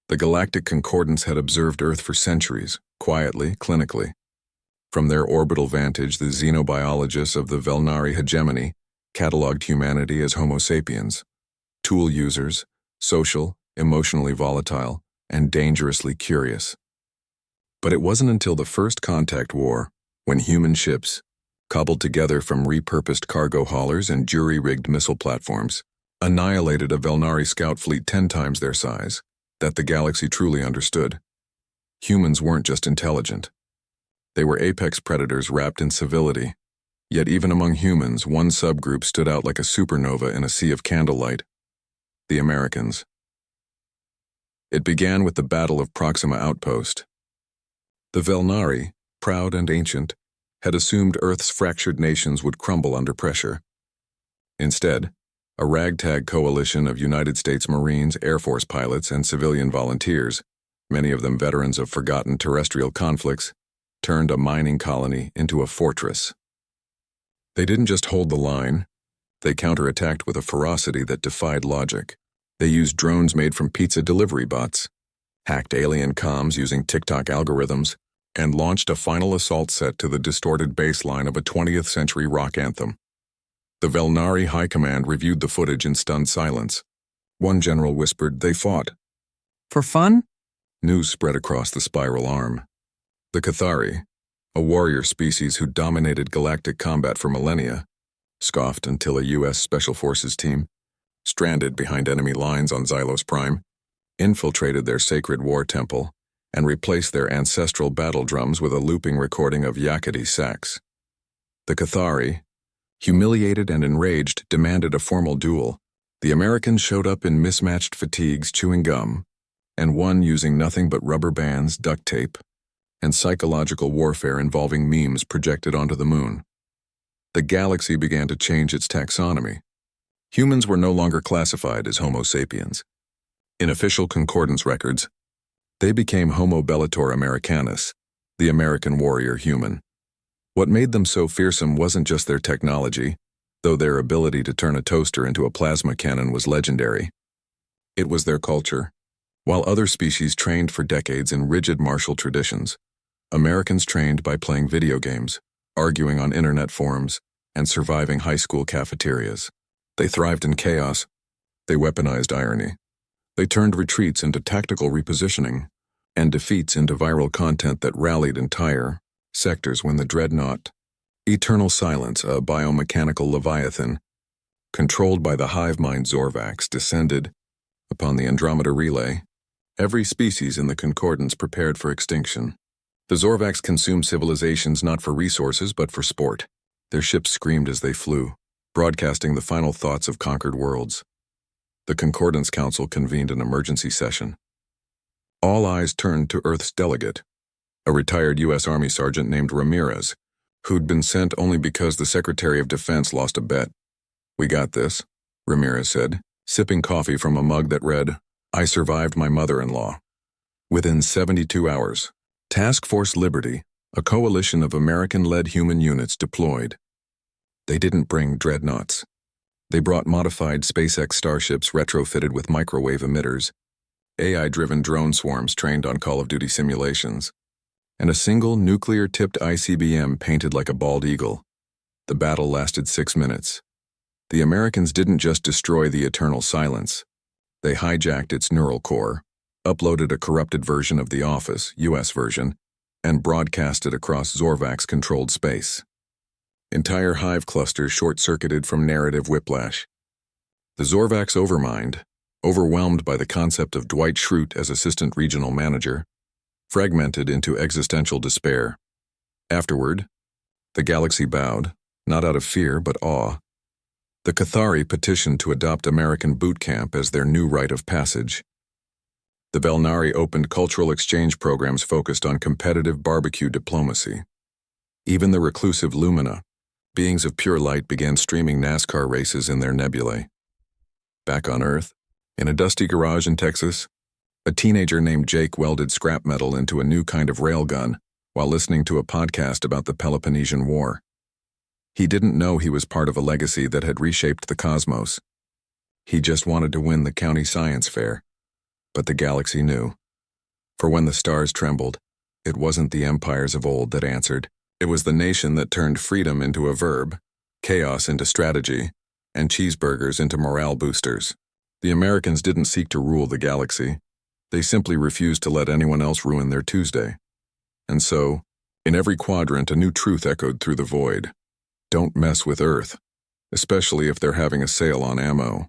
The Galactic Concordance had observed Earth for centuries, quietly, clinically. From their orbital vantage, the xenobiologists of the Velnari hegemony catalogued humanity as Homo sapiens, tool users, social, emotionally volatile, and dangerously curious. But it wasn't until the First Contact War, when human ships, cobbled together from repurposed cargo haulers and jury-rigged missile platforms, annihilated a Velnari scout fleet 10 times their size, that the galaxy truly understood. Humans weren't just intelligent. They were apex predators wrapped in civility. Yet even among humans, one subgroup stood out like a supernova in a sea of candlelight: the Americans. It began with the Battle of Proxima Outpost. The Velnari, proud and ancient, had assumed Earth's fractured nations would crumble under pressure. Instead, a ragtag coalition of United States Marines, Air Force pilots, and civilian volunteers, many of them veterans of forgotten terrestrial conflicts, turned a mining colony into a fortress. They didn't just hold the line, they counterattacked with a ferocity that defied logic. They used drones made from pizza delivery bots, hacked alien comms using TikTok algorithms, and launched a final assault set to the distorted bass line of a 20th century rock anthem. The Velnari High Command reviewed the footage in stunned silence. One general whispered, "They fought." For fun? News spread across the spiral arm. The Cathari, a warrior species who dominated galactic combat for millennia, scoffed until a U.S. Special Forces team, stranded behind enemy lines on Xylos Prime, infiltrated their sacred war temple and replaced their ancestral battle drums with a looping recording of Yakety sax. The Cathari, humiliated and enraged, demanded a formal duel. The Americans showed up in mismatched fatigues chewing gum, and won using nothing but rubber bands, duct tape, and psychological warfare involving memes projected onto the moon. The galaxy began to change its taxonomy. Humans were no longer classified as Homo sapiens. In official concordance records, they became Homo bellator americanus, the American warrior human. What made them so fearsome wasn't just their technology, though their ability to turn a toaster into a plasma cannon was legendary. It was their culture. While other species trained for decades in rigid martial traditions, Americans trained by playing video games, arguing on internet forums, and surviving high school cafeterias. They thrived in chaos. They weaponized irony. They turned retreats into tactical repositioning, and defeats into viral content that rallied entire sectors when the dreadnought, Eternal Silence, a biomechanical leviathan, controlled by the hive mind Zorvax, descended upon the Andromeda Relay. Every species in the Concordance prepared for extinction. The Zorvax consumed civilizations not for resources but for sport. Their ships screamed as they flew, broadcasting the final thoughts of conquered worlds. The Concordance Council convened an emergency session. All eyes turned to Earth's delegate, a retired U.S. Army sergeant named Ramirez, who'd been sent only because the Secretary of Defense lost a bet. "We got this," Ramirez said, sipping coffee from a mug that read, "I survived my mother-in-law." Within 72 hours, Task Force Liberty, a coalition of American-led human units, deployed. They didn't bring dreadnoughts. They brought modified SpaceX starships retrofitted with microwave emitters, AI-driven drone swarms trained on Call of Duty simulations, and a single nuclear-tipped ICBM painted like a bald eagle. The battle lasted 6 minutes. The Americans didn't just destroy the Eternal Silence. They hijacked its neural core, uploaded a corrupted version of The Office, US version, and broadcast it across Zorvax-controlled space. Entire hive clusters short-circuited from narrative whiplash. The Zorvax overmind, overwhelmed by the concept of Dwight Schrute as assistant regional manager, fragmented into existential despair. Afterward, the galaxy bowed, not out of fear but awe. The Cathari petitioned to adopt American boot camp as their new rite of passage. The Velnari opened cultural exchange programs focused on competitive barbecue diplomacy. Even the reclusive Lumina, beings of pure light, began streaming NASCAR races in their nebulae. Back on Earth, in a dusty garage in Texas, a teenager named Jake welded scrap metal into a new kind of railgun while listening to a podcast about the Peloponnesian War. He didn't know he was part of a legacy that had reshaped the cosmos. He just wanted to win the county science fair. But the galaxy knew. For when the stars trembled, it wasn't the empires of old that answered. It was the nation that turned freedom into a verb, chaos into strategy, and cheeseburgers into morale boosters. The Americans didn't seek to rule the galaxy. They simply refused to let anyone else ruin their Tuesday. And so, in every quadrant, a new truth echoed through the void. Don't mess with Earth, especially if they're having a sale on ammo.